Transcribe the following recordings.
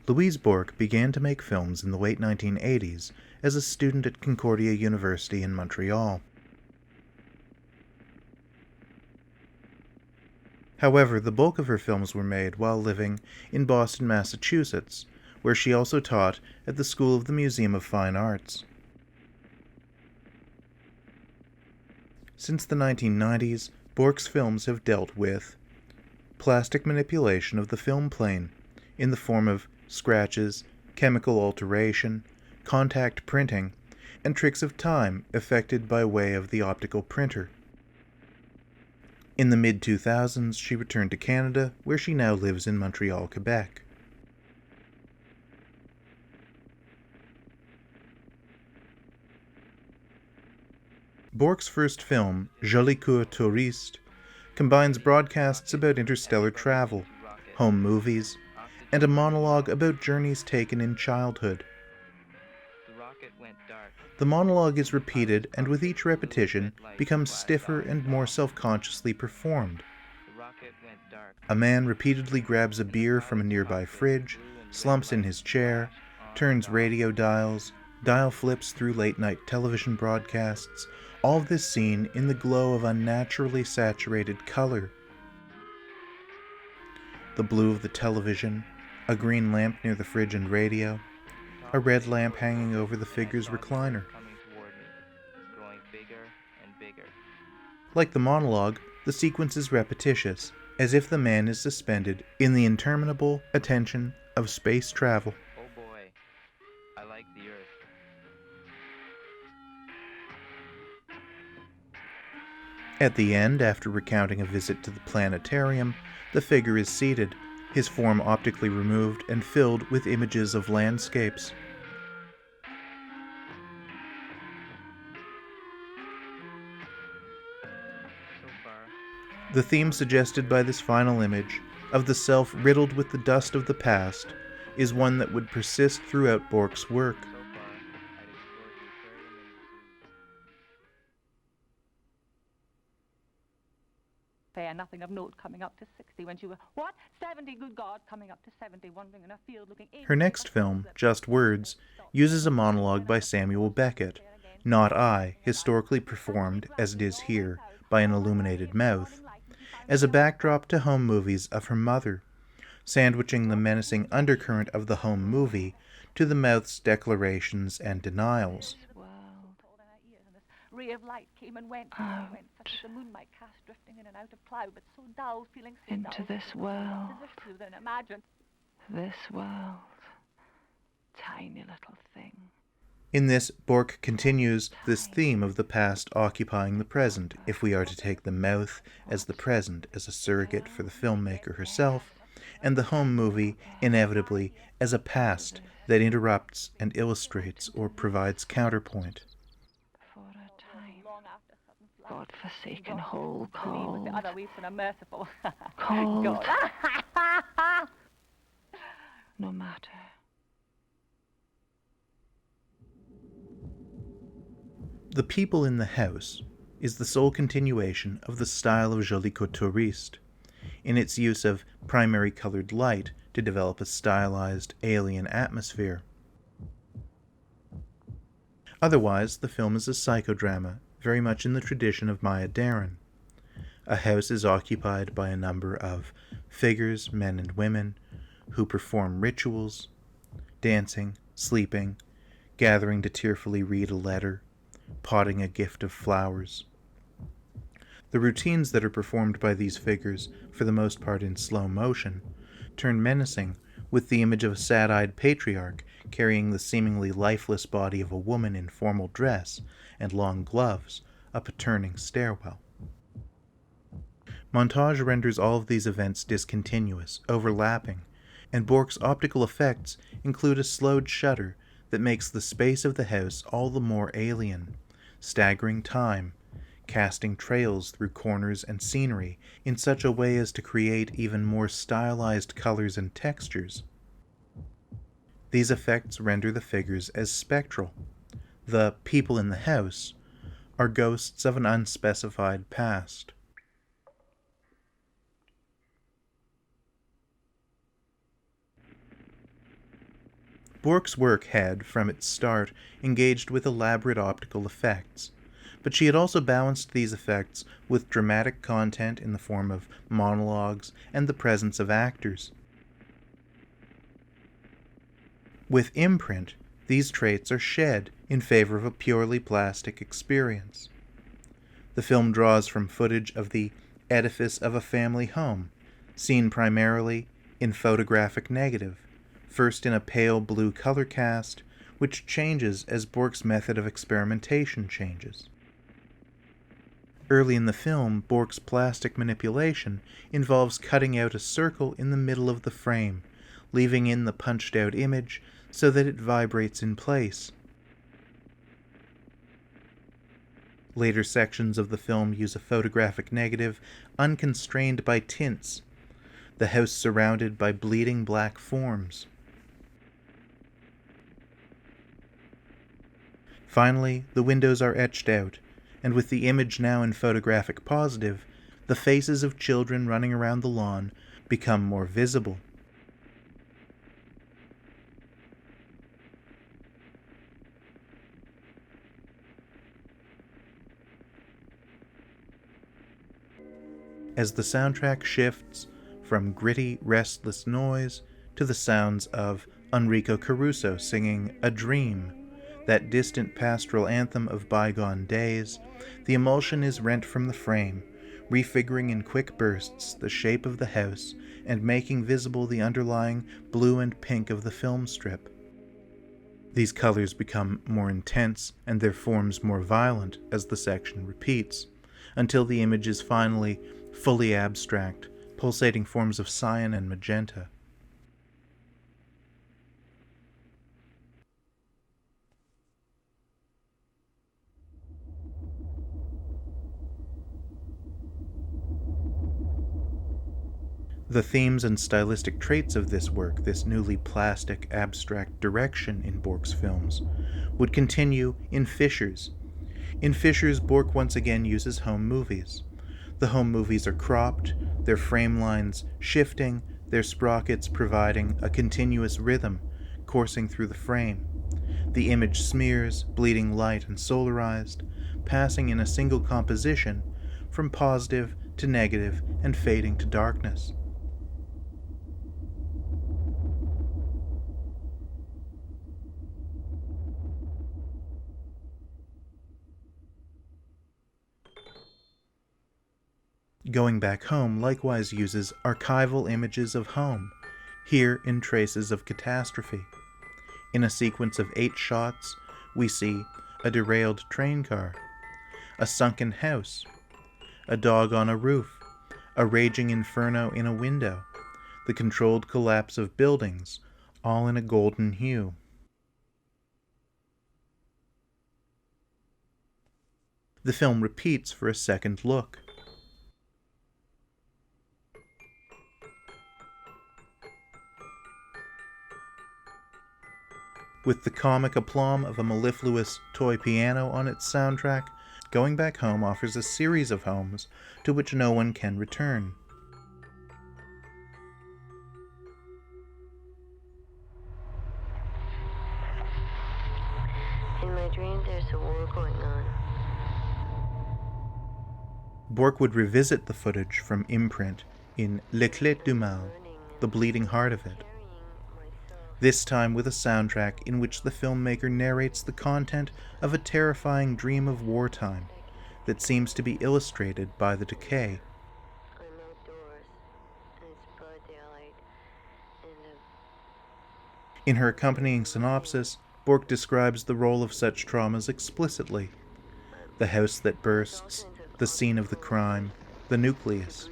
Louise Bourque began to make films in the late 1980s as a student at Concordia University in Montreal. However, the bulk of her films were made while living in Boston, Massachusetts, where she also taught at the School of the Museum of Fine Arts. Since the 1990s, Bourque's films have dealt with plastic manipulation of the film plane in the form of scratches, chemical alteration, contact printing, and tricks of time effected by way of the optical printer. In the mid-2000s, she returned to Canada, where she now lives in Montreal, Quebec. Bourque's first film, Jolicoeur Touriste, combines broadcasts about interstellar travel, home movies, and a monologue about journeys taken in childhood. The monologue is repeated and with each repetition becomes stiffer and more self-consciously performed. A man repeatedly grabs a beer from a nearby fridge, slumps in his chair, turns radio dials, dial flips through late-night television broadcasts, all of this seen in the glow of unnaturally saturated color. The blue of the television, a green lamp near the fridge and radio, a red lamp hanging over the figure's recliner. Like the monologue, the sequence is repetitious, as if the man is suspended in the interminable attention of space travel. Oh boy, I like the Earth. At the end, after recounting a visit to the planetarium, the figure is seated, his form optically removed and filled with images of landscapes. The theme suggested by this final image, of the self riddled with the dust of the past, is one that would persist throughout Bourque's work. Nothing of note coming up to 60 when she was, what? 70, good God, coming up to 70, wandering in a field looking... Her next film, Just Words, uses a monologue by Samuel Beckett, Not I, historically performed, as it is here, by an illuminated mouth, as a backdrop to home movies of her mother, sandwiching the menacing undercurrent of the home movie to the mouth's declarations and denials. Ray of light came and went, such as the moonlight cast drifting in and out of cloud, but so dull, feeling so into dull, this world, as if to then imagine. This world, tiny little thing. In this, Bourque continues this theme of the past occupying the present, if we are to take the mouth as the present as a surrogate for the filmmaker herself, and the home movie inevitably as a past that interrupts and illustrates or provides counterpoint. God-forsaken hole cold. Other weeps and are merciful. Cold. No matter. The people in the house is the sole continuation of the style of Jolicoeur Touriste, in its use of primary colored light to develop a stylized alien atmosphere. Otherwise, the film is a psychodrama, very much in the tradition of Maya Deren. A house is occupied by a number of figures, men and women, who perform rituals, dancing, sleeping, gathering to tearfully read a letter, potting a gift of flowers. The routines that are performed by these figures, for the most part in slow motion, turn menacing with the image of a sad-eyed patriarch carrying the seemingly lifeless body of a woman in formal dress and long gloves up a turning stairwell. Montage renders all of these events discontinuous, overlapping, and Bourque's optical effects include a slowed shutter that makes the space of the house all the more alien, staggering time, casting trails through corners and scenery in such a way as to create even more stylized colors and textures. These effects render the figures as spectral. The people in the house are ghosts of an unspecified past. Bourque's work had, from its start, engaged with elaborate optical effects, but she had also balanced these effects with dramatic content in the form of monologues and the presence of actors. With Imprint, these traits are shed in favor of a purely plastic experience. The film draws from footage of the edifice of a family home, seen primarily in photographic negative, first in a pale blue color cast, which changes as Bourque's method of experimentation changes. Early in the film, Bourque's plastic manipulation involves cutting out a circle in the middle of the frame, leaving in the punched-out image so that it vibrates in place. Later sections of the film use a photographic negative unconstrained by tints, the house surrounded by bleeding black forms. Finally, the windows are etched out, and with the image now in photographic positive, the faces of children running around the lawn become more visible. As the soundtrack shifts from gritty, restless noise to the sounds of Enrico Caruso singing A Dream, that distant pastoral anthem of bygone days, the emulsion is rent from the frame, refiguring in quick bursts the shape of the house and making visible the underlying blue and pink of the film strip. These colors become more intense and their forms more violent as the section repeats, until the image is finally fully abstract, pulsating forms of cyan and magenta. The themes and stylistic traits of this work, this newly plastic, abstract direction in Bourque's films, would continue in Fissures. In Fissures, Bourque once again uses home movies. The home movies are cropped, their frame lines shifting, their sprockets providing a continuous rhythm coursing through the frame. The image smears, bleeding light and solarized, passing in a single composition from positive to negative and fading to darkness. Going Back Home likewise uses archival images of home, here in traces of catastrophe. In a sequence of 8 shots, we see a derailed train car, a sunken house, a dog on a roof, a raging inferno in a window, the controlled collapse of buildings, all in a golden hue. The film repeats for a second look. With the comic aplomb of a mellifluous toy piano on its soundtrack, Going Back Home offers a series of homes to which no one can return. In my dream, there's a war going on. Bourque would revisit the footage from Imprint in Les Clés du Mal, the bleeding heart of it. This time with a soundtrack in which the filmmaker narrates the content of a terrifying dream of wartime that seems to be illustrated by the decay. I'm outdoors, and it's broad daylight, and In her accompanying synopsis, Bourque describes the role of such traumas explicitly. The house that bursts, the scene of the crime, the nucleus.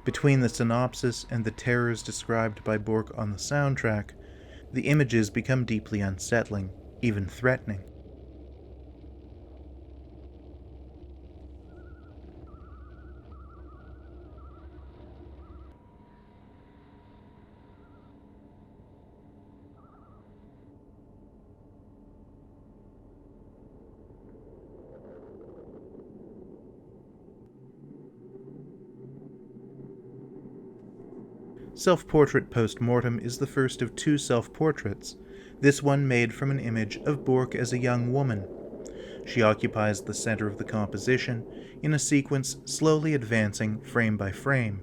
Between the synopsis and the terrors described by Bourque on the soundtrack, the images become deeply unsettling, even threatening. Self-portrait Post Mortem is the first of two self-portraits, this one made from an image of Bourque as a young woman. She occupies the center of the composition in a sequence slowly advancing frame by frame.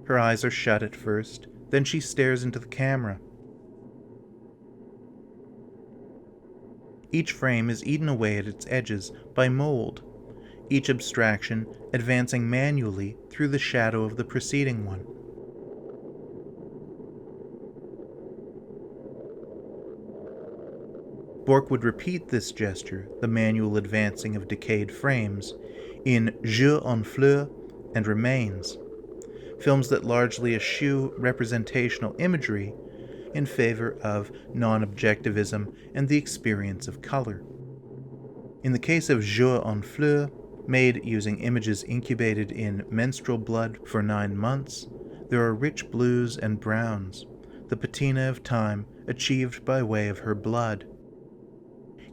Her eyes are shut at first, then she stares into the camera. Each frame is eaten away at its edges by mold, each abstraction advancing manually through the shadow of the preceding one. Bourque would repeat this gesture, the manual advancing of decayed frames, in Jours, fleurs and Remains, films that largely eschew representational imagery in favor of non-objectivism and the experience of color. In the case of Jours, fleurs, made using images incubated in menstrual blood for 9 months, there are rich blues and browns, the patina of time achieved by way of her blood.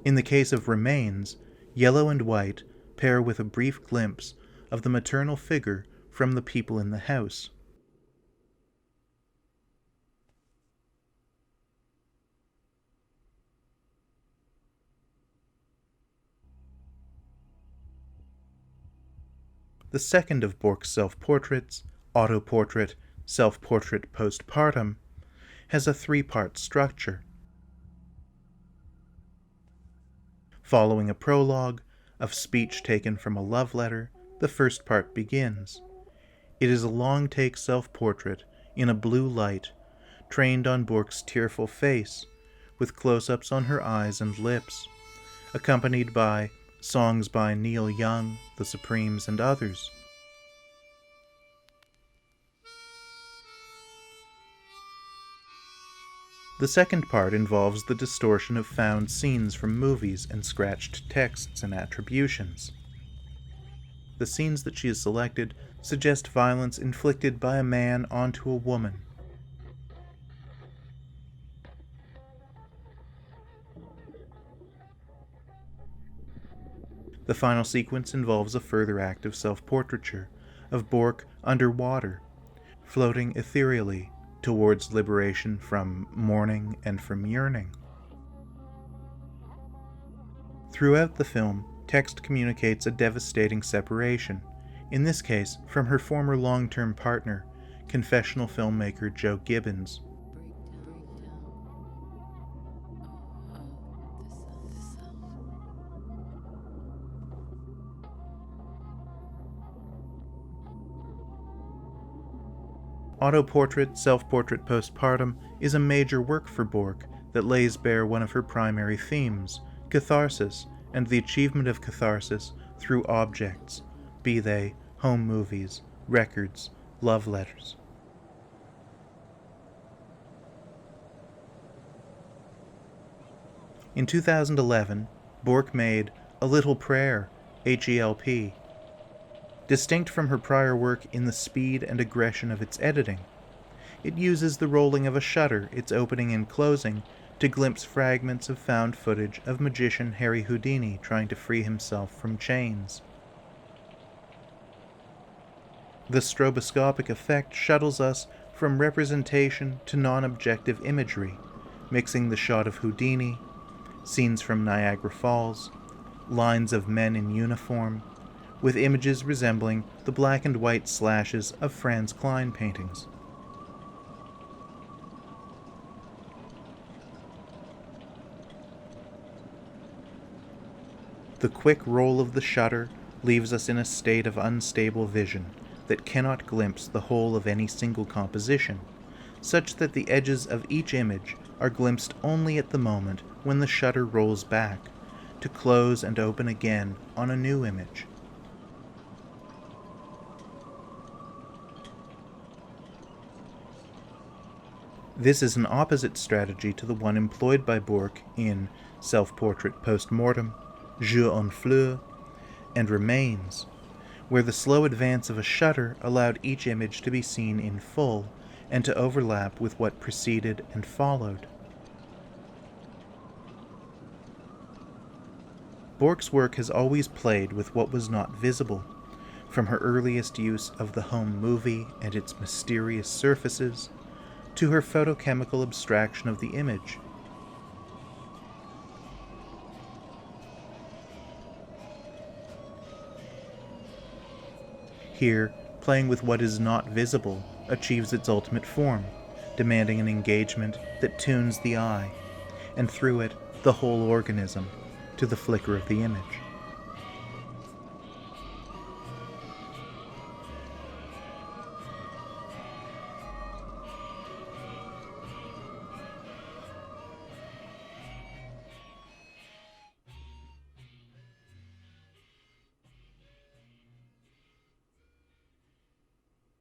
In the case of Remains, yellow and white pair with a brief glimpse of the maternal figure from the people in the house. The second of Bourque's self-portraits, Autoportrait, Self-Portrait Post Partum, has a 3-part structure. Following a prologue of speech taken from a love letter, the first part begins. It is a long-take self-portrait in a blue light, trained on Bourque's tearful face, with close-ups on her eyes and lips, accompanied by songs by Neil Young, The Supremes, and others. The second part involves the distortion of found scenes from movies and scratched texts and attributions. The scenes that she has selected suggest violence inflicted by a man onto a woman. The final sequence involves a further act of self-portraiture, of Bourque underwater, floating ethereally towards liberation from mourning and from yearning. Throughout the film, text communicates a devastating separation, in this case from her former long-term partner, confessional filmmaker Joe Gibbons. Autoportrait, Self-Portrait Post Partum is a major work for Bourque that lays bare one of her primary themes, catharsis, and the achievement of catharsis through objects, be they home movies, records, love letters. In 2011, Bourque made A Little Prayer, HELP, distinct from her prior work in the speed and aggression of its editing. It uses the rolling of a shutter, its opening and closing, to glimpse fragments of found footage of magician Harry Houdini trying to free himself from chains. The stroboscopic effect shuttles us from representation to non-objective imagery, mixing the shot of Houdini, scenes from Niagara Falls, lines of men in uniform, with images resembling the black and white slashes of Franz Kline paintings. The quick roll of the shutter leaves us in a state of unstable vision that cannot glimpse the whole of any single composition, such that the edges of each image are glimpsed only at the moment when the shutter rolls back, to close and open again on a new image. This is an opposite strategy to the one employed by Bourque in Self-Portrait Post Mortem, Jours, fleurs, and Remains, where the slow advance of a shutter allowed each image to be seen in full and to overlap with what preceded and followed. Bourque's work has always played with what was not visible, from her earliest use of the home movie and its mysterious surfaces, to her photochemical abstraction of the image. Here, playing with what is not visible achieves its ultimate form, demanding an engagement that tunes the eye, and through it, the whole organism, to the flicker of the image.